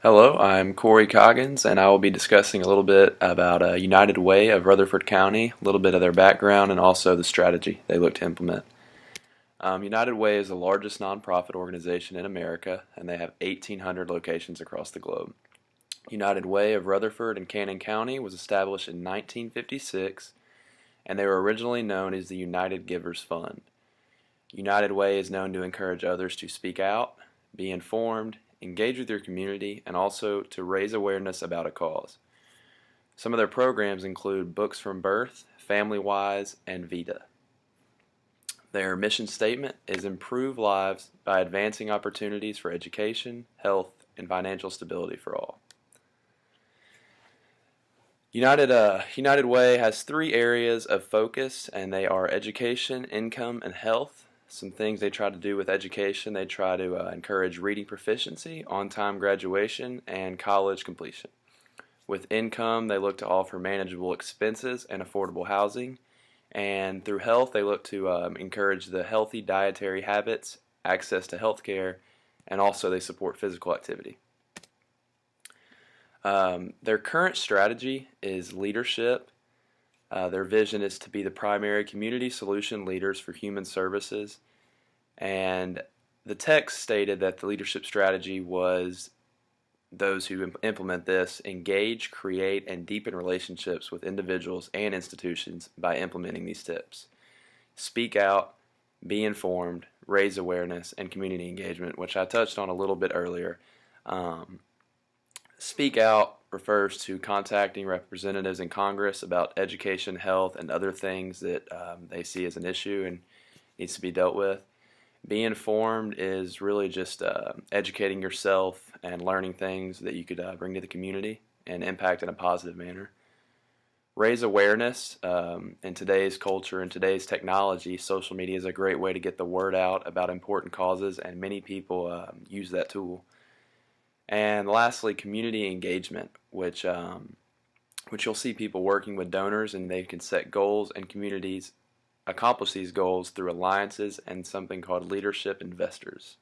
Hello, I'm Corey Coggins, and I will be discussing a little bit about United Way of Rutherford County, a little bit of their background, and also the strategy they look to implement. United Way is the largest nonprofit organization in America, and they have 1,800 locations across the globe. United Way of Rutherford and Cannon County was established in 1956, and they were originally known as the United Givers Fund. United Way is known to encourage others to speak out, be informed, engage with your community, and also to raise awareness about a cause. Some of their programs include Books from Birth, Family Wise, and Vita. Their mission statement is improve lives by advancing opportunities for education, health, and financial stability for all. United Way has three areas of focus, and they are education, income, and health. Some things they try to do with education: they try to encourage reading proficiency, on-time graduation, and college completion. With income, they look to offer manageable expenses and affordable housing. And through health, they look to encourage the healthy dietary habits, access to health care, and also they support physical activity. Their current strategy is leadership. Their vision is to be the primary community solution leaders for human services. And the text stated that the leadership strategy was those who implement this engage, create, and deepen relationships with individuals and institutions by implementing these tips. Speak out, be informed, raise awareness, and community engagement, which I touched on a little bit earlier. Speak out refers to contacting representatives in Congress about education, health, and other things that they see as an issue and needs to be dealt with. Be informed is really just educating yourself and learning things that you could bring to the community and impact in a positive manner. Raise awareness. In today's culture and today's technology, social media is a great way to get the word out about important causes, and many people use that tool. And lastly, community engagement, which you'll see people working with donors, and they can set goals, and communities accomplish these goals through alliances and something called leadership investors.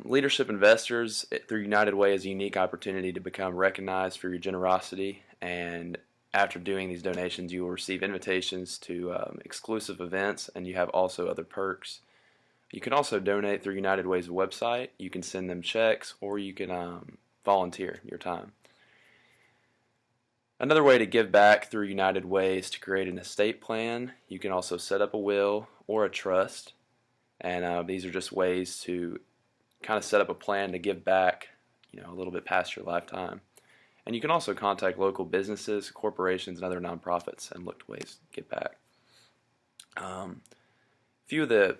Leadership investors through United Way is a unique opportunity to become recognized for your generosity, and after doing these donations you will receive invitations to exclusive events, and you have also other perks. You can also donate through United Way's website. You can send them checks, or you can volunteer your time. Another way to give back through United Way is to create an estate plan. You can also set up a will or a trust, and these are just ways to kind of set up a plan to give back, a little bit past your lifetime. And you can also contact local businesses, corporations, and other nonprofits and look to ways to give back. A few of the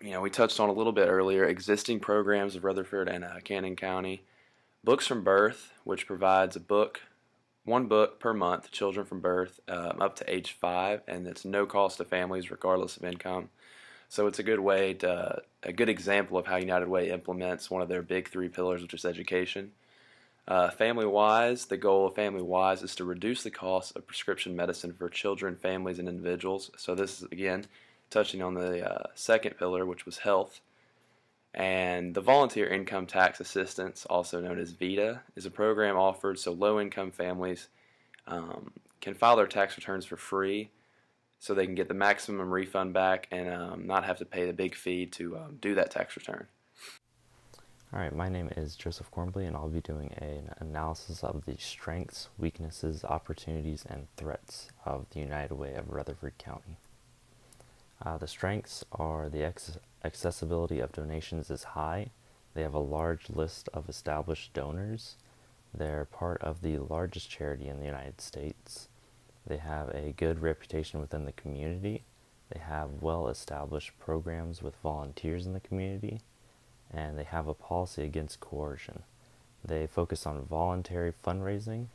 we touched on a little bit earlier, existing programs of Rutherford and Cannon County. Books from Birth, which provides one book per month, children from birth up to age 5, and it's no cost to families regardless of income. So it's a good example of how United Way implements one of their big 3 pillars, which is education. Family Wise, the goal of Family Wise is to reduce the cost of prescription medicine for children, families, and individuals. So this is, again, touching on the second pillar, which was health. And the Volunteer Income Tax Assistance, also known as VITA, is a program offered so low-income families can file their tax returns for free, so they can get the maximum refund back and not have to pay the big fee to do that tax return. Alright, my name is Joseph Cornbley, and I'll be doing an analysis of the strengths, weaknesses, opportunities, and threats of the United Way of Rutherford County. The strengths are the accessibility of donations is high. They have a large list of established donors. They're part of the largest charity in the United States. They have a good reputation within the community. They have well-established programs with volunteers in the community. And they have a policy against coercion. They focus on voluntary fundraising.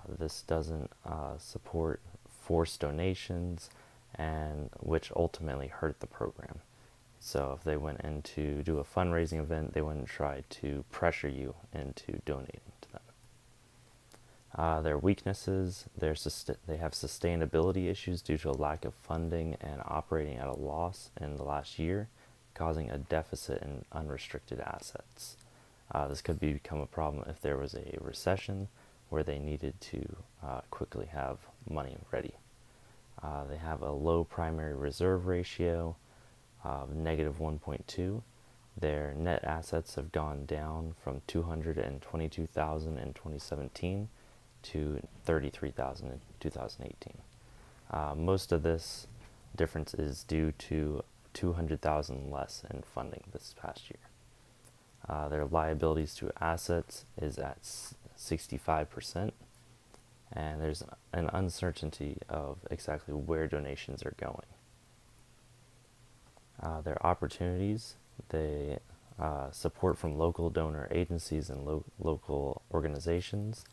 This doesn't support forced donations, and which ultimately hurt the program. So if they went in to do a fundraising event, they wouldn't try to pressure you into donating to them. Their weaknesses, they have sustainability issues due to a lack of funding and operating at a loss in the last year, causing a deficit in unrestricted assets. This could become a problem if there was a recession where they needed to quickly have money ready. They have a low primary reserve ratio of negative 1.2. Their net assets have gone down from 222,000 in 2017 to 33,000 in 2018. Most of this difference is due to 200,000 less in funding this past year. Their liabilities to assets is at 65%, and there's an uncertainty of exactly where donations are going. Their opportunities, they support from local donor agencies and local organizations,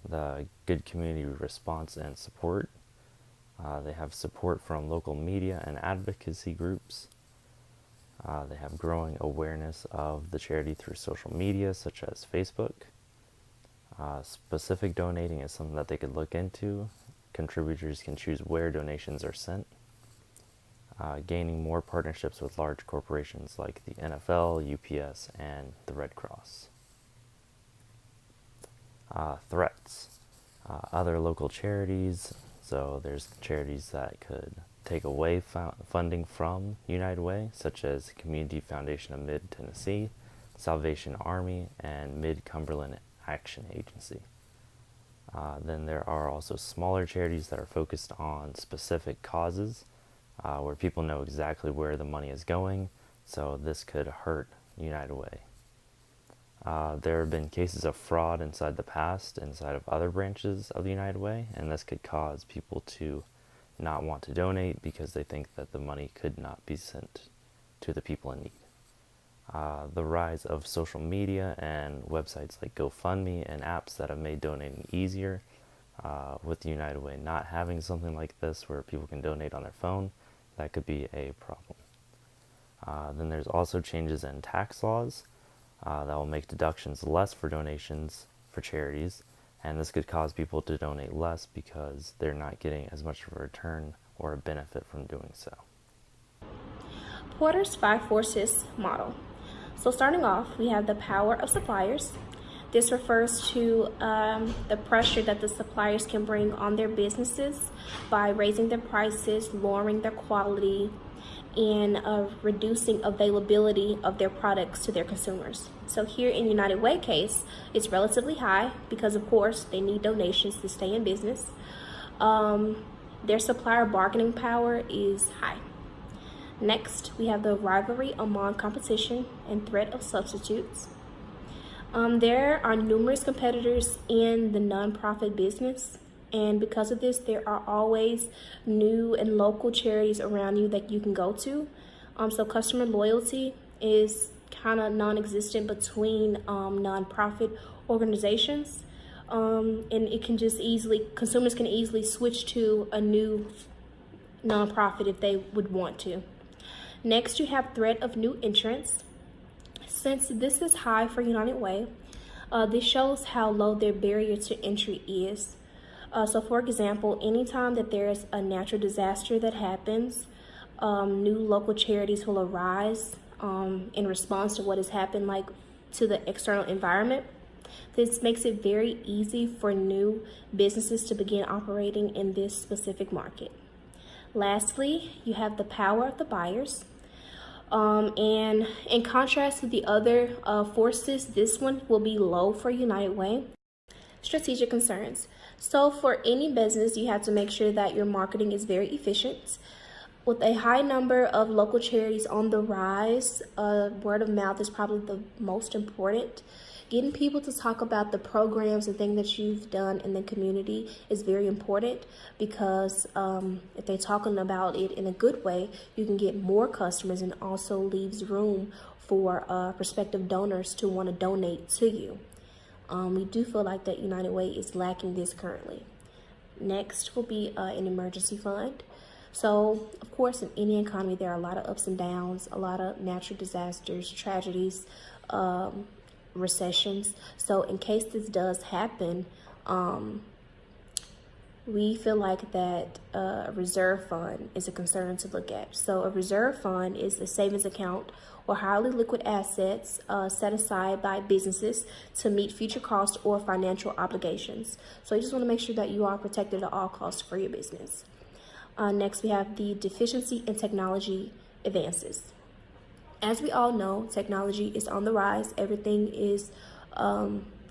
the good community response and support. They have support from local media and advocacy groups. They have growing awareness of the charity through social media, such as Facebook. Specific donating is something that they could look into. Contributors can choose where donations are sent. Gaining more partnerships with large corporations like the NFL, UPS, and the Red Cross. Threats. Other local charities. So there's charities that could take away funding from United Way, such as Community Foundation of Mid-Tennessee, Salvation Army, and Mid-Cumberland Action Agency. Then there are also smaller charities that are focused on specific causes, where people know exactly where the money is going, so this could hurt United Way. There have been cases of fraud inside the past, inside of other branches of the United Way, and this could cause people to not want to donate because they think that the money could not be sent to the people in need. The rise of social media and websites like GoFundMe and apps that have made donating easier, with the United Way not having something like this where people can donate on their phone, that could be a problem. Then there's also changes in tax laws that will make deductions less for donations for charities, and this could cause people to donate less because they're not getting as much of a return or a benefit from doing so. Porter's 5 forces model. So starting off, we have the power of suppliers. This refers to the pressure that the suppliers can bring on their businesses by raising their prices, lowering their quality, and reducing availability of their products to their consumers. So here in United Way case, it's relatively high because of course they need donations to stay in business. Their supplier bargaining power is high. Next, we have the rivalry among competition and threat of substitutes. There are numerous competitors in the nonprofit business, and because of this, there are always new and local charities around you that you can go to. So customer loyalty is kind of non-existent between nonprofit organizations, and it can just consumers can easily switch to a new nonprofit if they would want to. Next, you have threat of new entrants. Since this is high for United Way, this shows how low their barrier to entry is. So for example, anytime that there's a natural disaster that happens, new local charities will arise in response to what has happened, like to the external environment. This makes it very easy for new businesses to begin operating in this specific market. Lastly, you have the power of the buyers. And in contrast to the other forces, this one will be low for United Way. Strategic concerns. So for any business, you have to make sure that your marketing is very efficient. With a high number of local charities on the rise, word of mouth is probably the most important. Getting people to talk about the programs and things that you've done in the community is very important because if they're talking about it in a good way, you can get more customers and also leaves room for prospective donors to want to donate to you. We do feel like that United Way is lacking this currently. Next will be an emergency fund. So, of course, in any economy, there are a lot of ups and downs, a lot of natural disasters, tragedies, recessions. So in case this does happen, we feel like that a reserve fund is a concern to look at. So a reserve fund is a savings account or highly liquid assets set aside by businesses to meet future costs or financial obligations. So you just want to make sure that you are protected at all costs for your business. Next, we have the deficiency in technology advances. As we all know, technology is on the rise. Everything is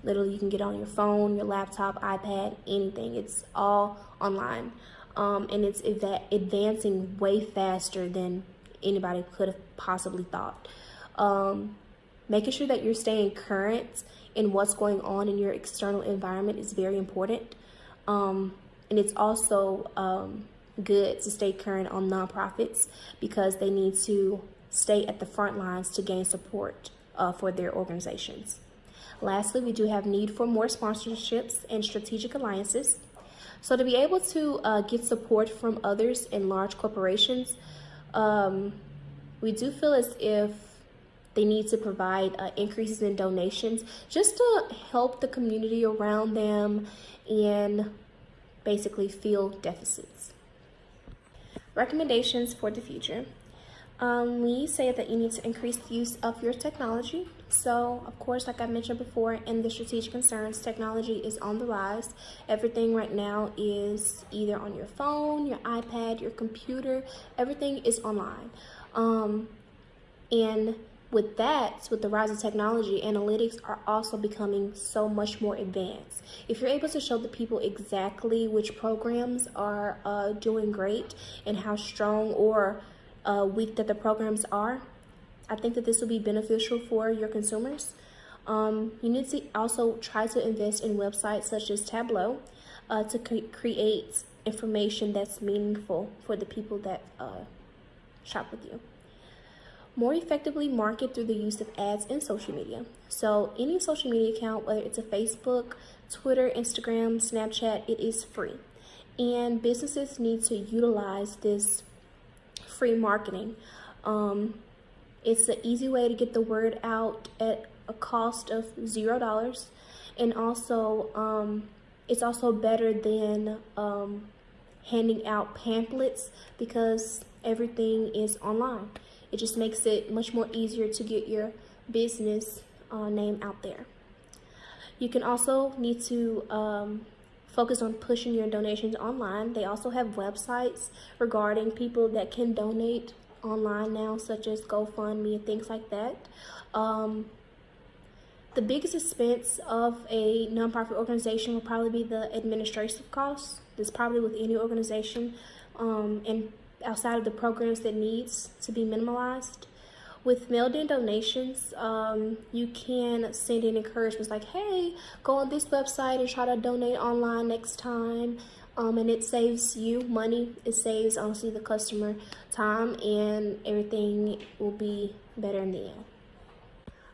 literally, you can get on your phone, your laptop, iPad, anything. It's all online. And it's advancing way faster than anybody could have possibly thought. Making sure that you're staying current in what's going on in your external environment is very important. And it's also good to stay current on nonprofits because they need to stay at the front lines to gain support for their organizations. Lastly, we do have need for more sponsorships and strategic alliances. So to be able to get support from others in large corporations, we do feel as if they need to provide increases in donations just to help the community around them and basically fill deficits. Recommendations for the future. We say that you need to increase the use of your technology. So, of course, like I mentioned before, in the strategic concerns, technology is on the rise. Everything right now is either on your phone, your iPad, your computer. Everything is online. And with that, with the rise of technology, analytics are also becoming so much more advanced. If you're able to show the people exactly which programs are doing great and how strong or weak that the programs are, I think that this will be beneficial for your consumers. You need to also try to invest in websites such as Tableau to create information that's meaningful for the people that shop with you. More effectively market through the use of ads in social media. So any social media account, whether it's a Facebook, Twitter, Instagram, Snapchat, it is free. And businesses need to utilize this free marketing. It's an easy way to get the word out at a cost of $0. And also, it's also better than handing out pamphlets because everything is online. It just makes it much more easier to get your business name out there. You can also need to focus on pushing your donations online. They also have websites regarding people that can donate online now, such as GoFundMe and things like that. The biggest expense of a nonprofit organization will probably be the administrative costs. That's probably with any organization, and outside of the programs that needs to be minimalized. With mailed-in donations, you can send in encouragements like, hey, go on this website and try to donate online next time. And it saves you money. It saves, honestly, the customer time, and everything will be better in the end.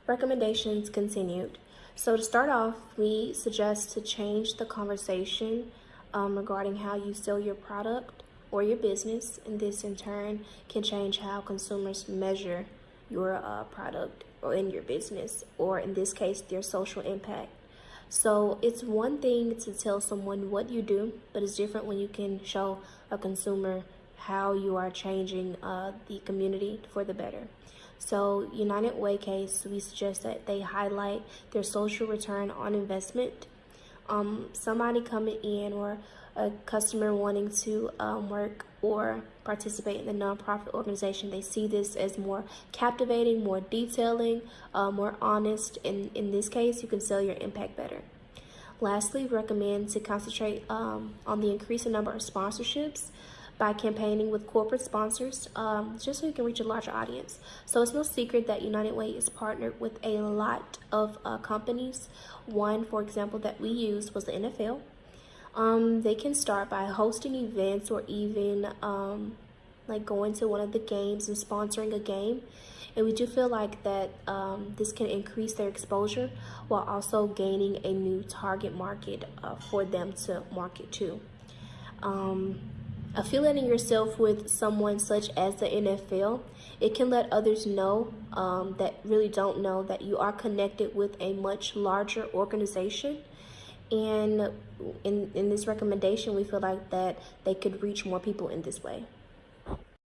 Recommendations continued. So to start off, we suggest to change the conversation regarding how you sell your product or your business, and this in turn can change how consumers measure your product or in your business, or in this case, their social impact. So it's one thing to tell someone what you do, but it's different when you can show a consumer how you are changing the community for the better. So United Way case, we suggest that they highlight their social return on investment. Somebody coming in or a customer wanting to work or participate in the nonprofit organization, they see this as more captivating, more detailing, more honest. In this case, you can sell your impact better. Lastly, recommend to concentrate on the increasing number of sponsorships by campaigning with corporate sponsors, just so you can reach a larger audience. So it's no secret that United Way is partnered with a lot of companies. One, for example, that we used was the NFL. They can start by hosting events or even like going to one of the games and sponsoring a game. And we do feel like that this can increase their exposure while also gaining a new target market for them to market to. Affiliating yourself with someone such as the NFL, it can let others know that really don't know that you are connected with a much larger organization. And in this recommendation, we feel like that they could reach more people in this way.